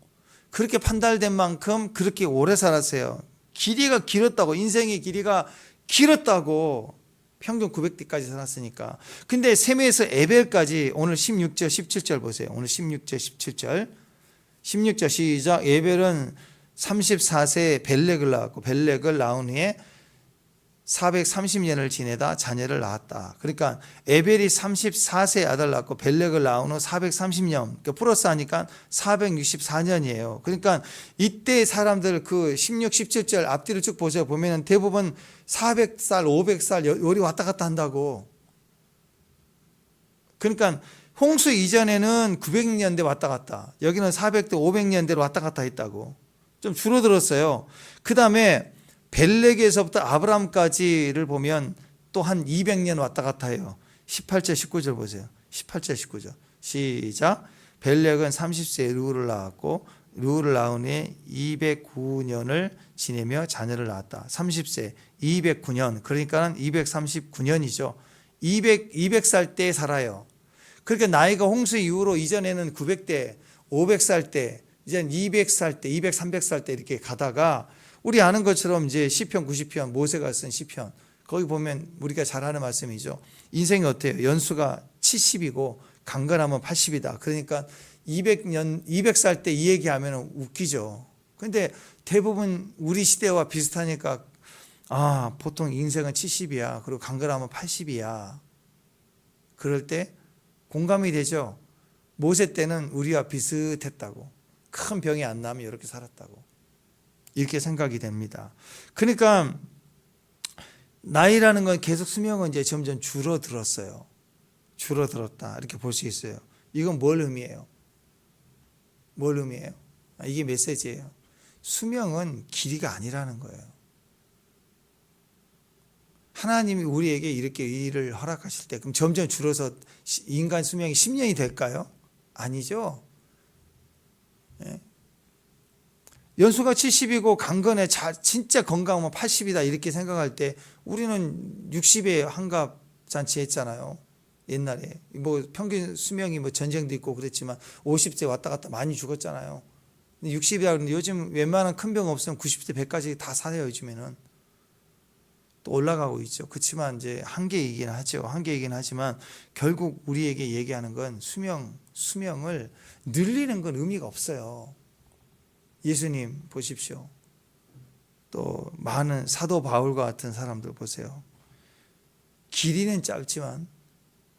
그렇게 판단된 만큼 그렇게 오래 살았어요. 길이가 길었다고. 인생의 길이가 길었다고. 평균 900대까지 살았으니까. 근데 셈에서 에벨까지 오늘 16절 17절 보세요. 오늘 16절 17절 16절 시작. 에벨은 34세에 벨렉을 낳았고, 벨렉을 낳은 후에 430년을 지내다 자녀를 낳았다. 그러니까 에벨이 34세에 아들 낳고 벨렉을 낳은 후 430년, 그러니까 플러스 하니까 464년이에요. 그러니까 이때 사람들 그 16, 17절 앞뒤를 쭉 보세요. 보면은 대부분 400살, 500살 요리 왔다 갔다 한다고. 그러니까 홍수 이전에는 900년대 왔다 갔다, 여기는 400대, 500년대로 왔다 갔다 했다고. 좀 줄어들었어요. 그 다음에 벨렉에서부터 아브라함까지를 보면 또 한 200년 왔다 갔다 해요. 18절 19절 보세요. 18절 19절 시작. 벨렉은 30세에 르우를 낳았고 르우를 낳은 후에 209년을 지내며 자녀를 낳았다. 30세 209년, 그러니까 239년이죠 200살 때 살아요. 그러니까 나이가 홍수 이후로 이전에는 900대, 500살 때, 이제는 200살 때, 200, 300살 때 이렇게 가다가, 우리 아는 것처럼 이제 시편 90편, 모세가 쓴 시편, 거기 보면 우리가 잘 아는 말씀이죠. 인생이 어때요? 연수가 70이고 강건하면 80이다. 그러니까 200살 때 이 얘기하면 웃기죠. 근데 대부분 우리 시대와 비슷하니까, 보통 인생은 70이야. 그리고 강건하면 80이야. 그럴 때 공감이 되죠. 모세 때는 우리와 비슷했다고. 큰 병이 안 나면 이렇게 살았다고. 이렇게 생각이 됩니다. 그러니까 나이라는 건 계속, 수명은 이제 점점 줄어들었어요. 줄어들었다, 이렇게 볼 수 있어요. 이건 뭘 의미해요? 뭘 의미해요? 이게 메시지예요. 수명은 길이가 아니라는 거예요. 하나님이 우리에게 이렇게 일을 허락하실 때 그럼 점점 줄어서 인간 수명이 10년이 될까요? 아니죠. 네. 연수가 70이고 강건해, 진짜 건강하면 80이다 이렇게 생각할 때 우리는 60에 환갑잔치 했잖아요. 옛날에 평균 수명이 전쟁도 있고 그랬지만 50세 왔다 갔다 많이 죽었잖아요. 근데 60이라 그러는데 요즘 웬만한 큰 병 없으면 90대 100까지 다 살아요. 요즘에는 또 올라가고 있죠. 그렇지만 이제 한계이긴 하죠. 한계이긴 하지만 결국 우리에게 얘기하는 건 수명을 늘리는 건 의미가 없어요. 예수님 보십시오. 또 많은 사도 바울과 같은 사람들 보세요. 길이는 짧지만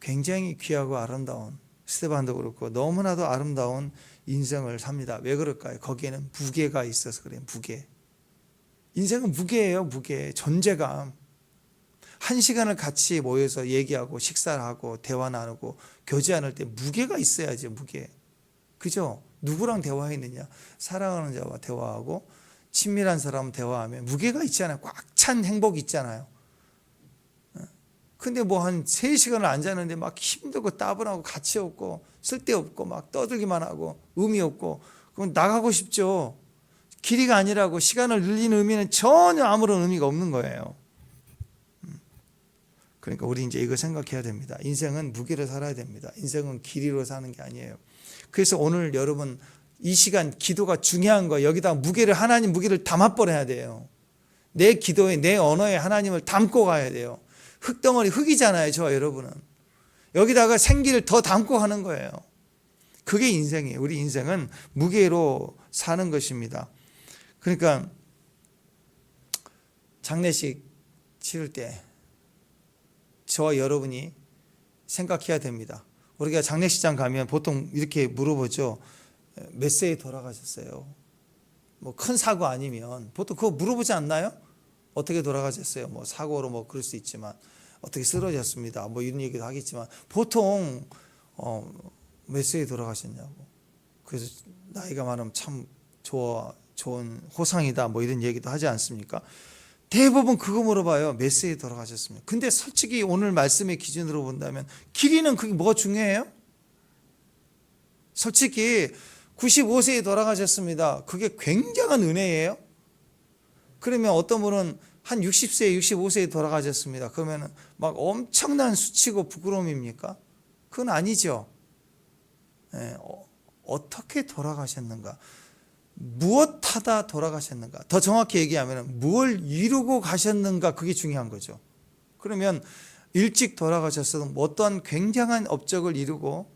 굉장히 귀하고 아름다운, 스데반도 그렇고 너무나도 아름다운 인생을 삽니다. 왜 그럴까요? 거기에는 무게가 있어서 그래요. 무게. 인생은 무게예요. 무게. 존재감. 한 시간을 같이 모여서 얘기하고 식사를 하고 대화 나누고 교제 나눌 때 무게가 있어야죠. 무게. 그죠? 누구랑 대화했느냐? 사랑하는 자와 대화하고 친밀한 사람 대화하면 무게가 있잖아요. 꽉 찬 행복이 있잖아요. 근데 한 3시간을 앉았는데 막 힘들고 따분하고 가치 없고 쓸데없고 막 떠들기만 하고 의미 없고, 그건 나가고 싶죠. 길이가 아니라고. 시간을 늘리는 의미는 전혀 아무런 의미가 없는 거예요. 그러니까 우리 이제 이거 생각해야 됩니다. 인생은 무게로 살아야 됩니다. 인생은 길이로 사는 게 아니에요. 그래서 오늘 여러분 이 시간 기도가 중요한 거예요. 여기다 하나님 무게를 담아버려야 돼요. 내 기도에, 내 언어에 하나님을 담고 가야 돼요. 흙덩어리, 흙이잖아요. 저와 여러분은. 여기다가 생기를 더 담고 하는 거예요. 그게 인생이에요. 우리 인생은 무게로 사는 것입니다. 그러니까 장례식 치를 때 저와 여러분이 생각해야 됩니다. 우리가 장례식장 가면 보통 이렇게 물어보죠. 몇 세에 돌아가셨어요? 뭐 큰 사고 아니면 보통 그거 물어보지 않나요? 어떻게 돌아가셨어요? 뭐 사고로 뭐 그럴 수 있지만 어떻게 쓰러졌습니다. 뭐 이런 얘기도 하겠지만 보통 몇 세에 돌아가셨냐고. 그래서 나이가 많으면 참 좋은 호상이다. 뭐 이런 얘기도 하지 않습니까? 대부분 그거 물어봐요. 몇 세에 돌아가셨습니까? 근데 솔직히 오늘 말씀의 기준으로 본다면 길이는 그게 뭐가 중요해요? 솔직히 95세에 돌아가셨습니다. 그게 굉장한 은혜예요. 그러면 어떤 분은 한 60세, 65세에 돌아가셨습니다. 그러면 막 엄청난 수치고 부끄러움입니까? 그건 아니죠. 어떻게 돌아가셨는가? 무엇하다 돌아가셨는가? 더 정확히 얘기하면 뭘 이루고 가셨는가? 그게 중요한 거죠. 그러면 일찍 돌아가셨어도 어떠한 굉장한 업적을 이루고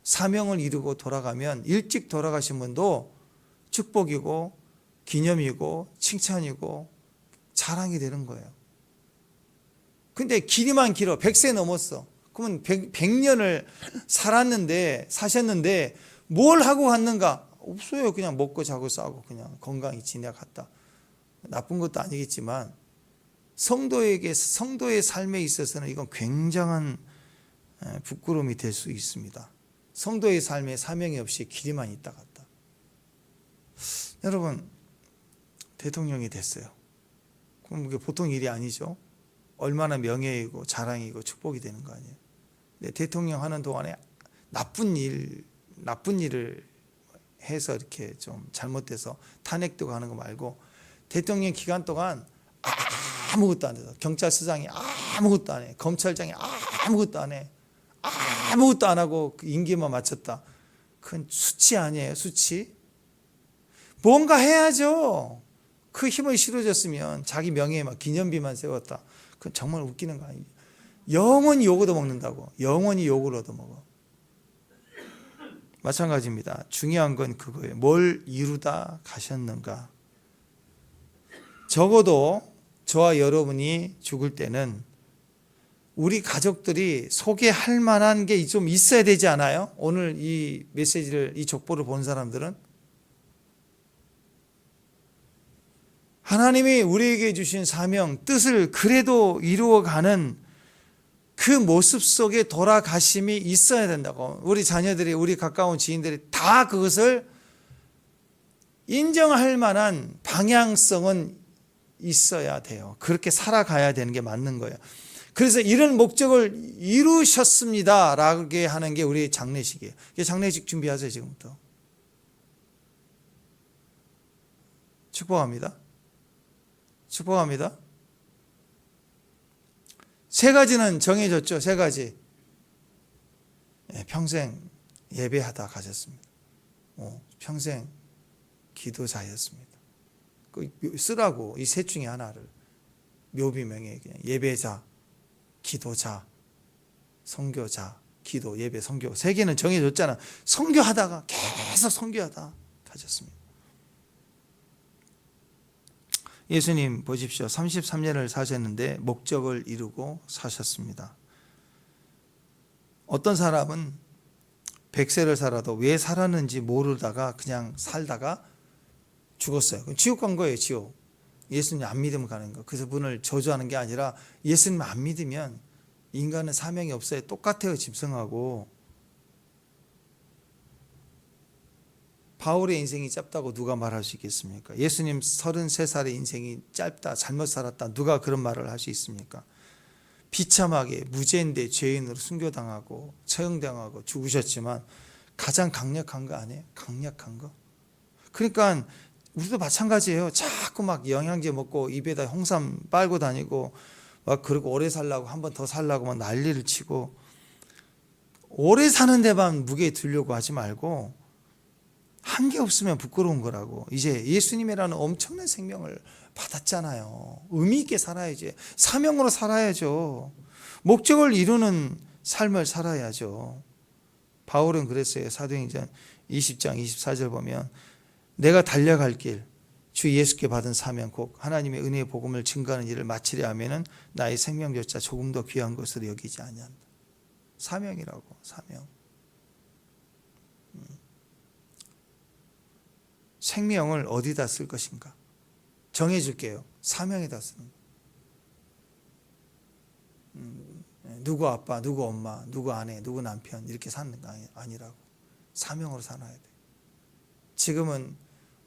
사명을 이루고 돌아가면 일찍 돌아가신 분도 축복이고 기념이고 칭찬이고 자랑이 되는 거예요. 근데 길이만 길어. 100세 넘었어. 그러면 100년을 사셨는데 뭘 하고 갔는가? 없어요. 그냥 먹고 자고 싸고 그냥 건강히 지내갔다. 나쁜 것도 아니겠지만 성도의 삶에 있어서는 이건 굉장한 부끄러움이 될 수 있습니다. 성도의 삶에 사명이 없이 길이만 있다 갔다. 여러분, 대통령이 됐어요. 그럼 그게 보통 일이 아니죠. 얼마나 명예이고 자랑이고 축복이 되는 거 아니에요. 근데 대통령 하는 동안에 나쁜 일을 해서 이렇게 좀 잘못돼서 탄핵도 가는 거 말고 대통령 기간 동안 아무것도 안 해서 경찰서장이 아무것도 안 해. 검찰장이 아무것도 안 해. 아무것도 안 하고 임기만 마쳤다. 그건 수치 아니에요, 수치? 뭔가 해야죠. 그 힘을 실어줬으면 자기 명예에 막 기념비만 세웠다. 그건 정말 웃기는 거 아니에요. 영원히 욕을 얻어먹는다고. 영원히 욕을 얻어먹어. 마찬가지입니다. 중요한 건 그거예요. 뭘 이루다 가셨는가. 적어도 저와 여러분이 죽을 때는 우리 가족들이 소개할 만한 게 좀 있어야 되지 않아요? 오늘 이 메시지를, 이 족보를 본 사람들은 하나님이 우리에게 주신 사명, 뜻을 그래도 이루어가는 그 모습 속에 돌아가심이 있어야 된다고. 우리 자녀들이, 우리 가까운 지인들이 다 그것을 인정할 만한 방향성은 있어야 돼요. 그렇게 살아가야 되는 게 맞는 거예요. 그래서 이런 목적을 이루셨습니다 라게 하는 게 우리 장례식이에요. 장례식 준비하세요. 지금부터 축복합니다. 축복합니다. 세 가지는 정해졌죠. 세 가지. 평생 예배하다 가셨습니다. 평생 기도자였습니다. 쓰라고 이 셋 중에 하나를 묘비명에 그냥 예배자, 기도자, 선교자, 기도, 예배, 선교 세 개는 정해졌잖아. 선교하다가 계속 선교하다 가셨습니다. 예수님 보십시오. 33년을 사셨는데 목적을 이루고 사셨습니다. 어떤 사람은 100세를 살아도 왜 살았는지 모르다가 그냥 살다가 죽었어요. 그럼 지옥 간 거예요. 지옥. 예수님 안 믿으면 가는 거. 그래서 분을 저주하는 게 아니라 예수님 안 믿으면 인간은 사명이 없어요. 똑같아요. 짐승하고. 바울의 인생이 짧다고 누가 말할 수 있겠습니까? 예수님 33살의 인생이 짧다, 잘못 살았다, 누가 그런 말을 할 수 있습니까? 비참하게 무죄인데 죄인으로 순교당하고 처형당하고 죽으셨지만 가장 강력한 거 아니에요? 강력한 거. 그러니까 우리도 마찬가지예요. 자꾸 막 영양제 먹고 입에다 홍삼 빨고 다니고 막 그러고 오래 살라고 한 번 더 살라고 막 난리를 치고 오래 사는 데만 무게 두려고 하지 말고 한 게 없으면 부끄러운 거라고. 이제 예수님이라는 엄청난 생명을 받았잖아요. 의미 있게 살아야지. 사명으로 살아야죠. 목적을 이루는 삶을 살아야죠. 바울은 그랬어요. 사도행전 20장 24절 보면 내가 달려갈 길 주 예수께 받은 사명 곧 하나님의 은혜의 복음을 증거하는 일을 마치려 하면은 나의 생명조차 조금 더 귀한 것으로 여기지 아니한다. 사명이라고. 사명. 생명을 어디다 쓸 것인가? 정해줄게요. 사명에다 쓰는 거. 누구 아빠, 누구 엄마, 누구 아내, 누구 남편 이렇게 사는 거 아니라고. 사명으로 살아야 돼. 지금은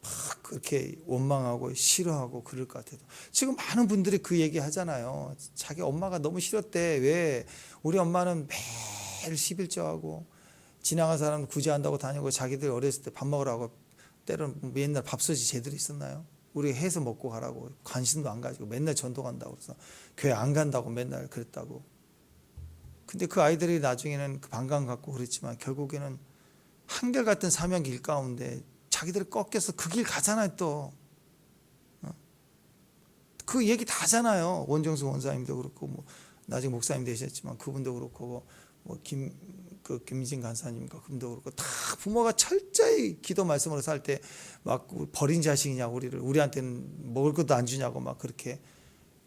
막 그렇게 원망하고 싫어하고 그럴 것 같아도 지금 많은 분들이 그 얘기 하잖아요. 자기 엄마가 너무 싫었대. 왜? 우리 엄마는 매일 11조하고 지나간 사람 구제한다고 다니고 자기들 어렸을 때 밥 먹으라고 때로는 맨날 밥솥이 제대로 있었나요? 우리 해서 먹고 가라고 관심도 안 가지고 맨날 전도 간다고 그래서 교회 안 간다고 맨날 그랬다고. 근데 그 아이들이 나중에는 반감 갖고 그랬지만 결국에는 한결같은 사명 길 가운데 자기들이 꺾여서 그 길 가잖아요. 또 그 얘기 다 하잖아요. 원정수 원사님도 그렇고 뭐 나중에 목사님 되셨지만 그분도 그렇고 뭐 김미진 간사님과 그분도 그렇고 다 부모가 철저히 기도 말씀으로 살 때 막 버린 자식이냐고 우리한테는 먹을 것도 안 주냐고 막 그렇게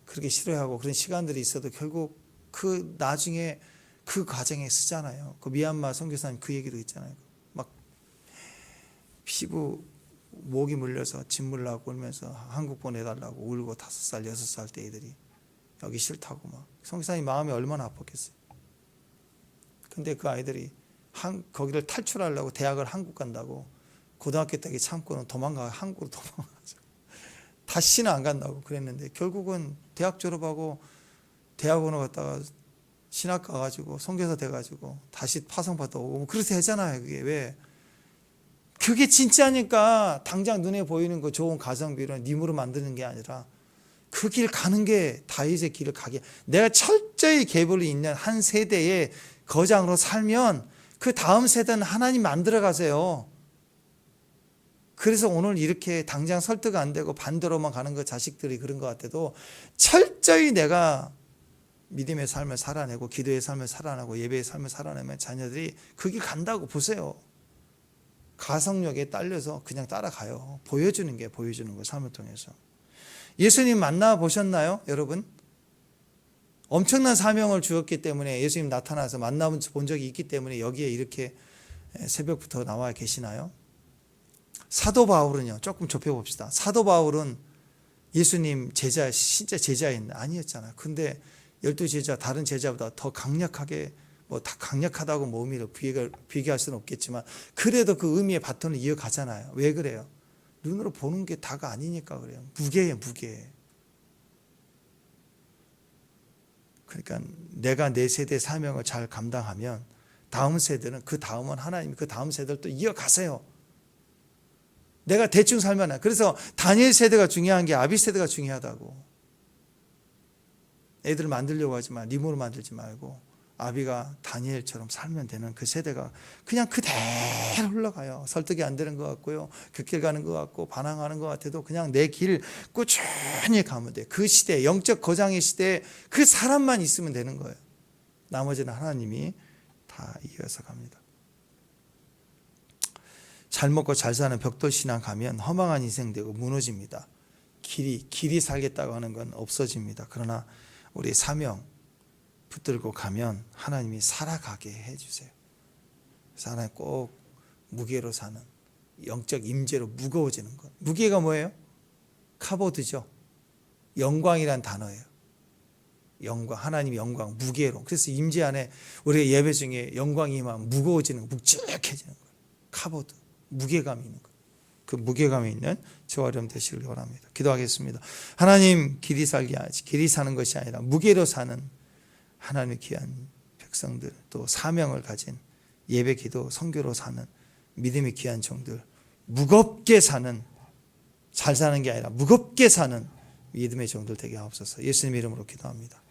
싫어하고 그런 시간들이 있어도 결국 그 나중에 그 과정에 쓰잖아요. 그 미얀마 선교사님 그 얘기도 있잖아요. 막 피부 모기 물려서 진물 나고 울면서 한국 보내달라고 울고 5살 6살 때 애들이 여기 싫다고 막 선교사님 마음이 얼마나 아팠겠어요. 근데 그 아이들이 거기를 탈출하려고 대학을 한국 간다고 고등학교 때까지 참고는 한국으로 도망가죠. 다시는 안 간다고 그랬는데 결국은 대학 졸업하고 대학원을 갔다가 신학 가가지고 선교사 돼가지고 다시 파송받아 오고 뭐 그렇게 되잖아요. 그게 왜? 그게 진짜니까 당장 눈에 보이는 거 좋은 가성비로 님으로 만드는 게 아니라 그 길 가는 게 다윗의 길을 가게. 내가 철저히 계보를 잇는 한 세대의 거장으로 살면 그 다음 세대는 하나님 만들어 가세요. 그래서 오늘 이렇게 당장 설득 안 되고 반대로만 가는 거 자식들이 그런 것 같아도 철저히 내가 믿음의 삶을 살아내고 기도의 삶을 살아내고 예배의 삶을 살아내면 자녀들이 그 길 간다고 보세요. 가성력에 딸려서 그냥 따라가요. 보여주는 게 보여주는 거 삶을 통해서. 예수님 만나보셨나요? 여러분? 엄청난 사명을 주었기 때문에 예수님 나타나서 만나본 적이 있기 때문에 여기에 이렇게 새벽부터 나와 계시나요? 사도 바울은요. 조금 좁혀봅시다. 사도 바울은 예수님 제자, 진짜 제자였나? 아니었잖아요. 근데 12제자 다른 제자보다 더 강력하게 뭐 다 강력하다고 뭐 의미를 비교할 수는 없겠지만 그래도 그 의미의 바톤을 이어가잖아요. 왜 그래요? 눈으로 보는 게 다가 아니니까 그래요. 무게예요, 무게. 그러니까 내가 내 세대 사명을 잘 감당하면 다음 세대는 그 다음은 하나님 그 다음 세대를 또 이어가세요. 내가 대충 살면 그래서 다니엘 세대가 중요한 게 아비 세대가 중요하다고. 애들을 만들려고 하지만 님으로 만들지 말고 아비가 다니엘처럼 살면 되는 그 세대가 그냥 그대로 흘러가요. 설득이 안 되는 것 같고요. 그 길 가는 것 같고 반항하는 것 같아도 그냥 내 길 꾸준히 가면 돼. 그 시대 영적 거장의 시대에 그 사람만 있으면 되는 거예요. 나머지는 하나님이 다 이어서 갑니다. 잘 먹고 잘 사는 벽돌신앙 가면 허망한 인생 되고 무너집니다. 길이 살겠다고 하는 건 없어집니다. 그러나 우리 사명 붙들고 가면 하나님이 살아가게 해주세요. 사람이 꼭 무게로 사는 영적 임재로 무거워지는 것. 무게가 뭐예요? 카보드죠. 영광이란 단어예요. 영광, 하나님의 영광, 무게로. 그래서 임재 안에 우리가 예배 중에 영광이 임하면 무거워지는 거, 묵직해지는 거예요. 카보드, 무게감이 있는 거예요. 그 무게감이 있는 저와 여러분 되시길 원합니다. 기도하겠습니다. 하나님 길이 사는 것이 아니라 무게로 사는 하나님의 귀한 백성들 또 사명을 가진 예배 기도 선교로 사는 믿음의 귀한 종들 무겁게 사는 잘 사는 게 아니라 무겁게 사는 믿음의 종들 되게 하옵소서. 예수님 이름으로 기도합니다.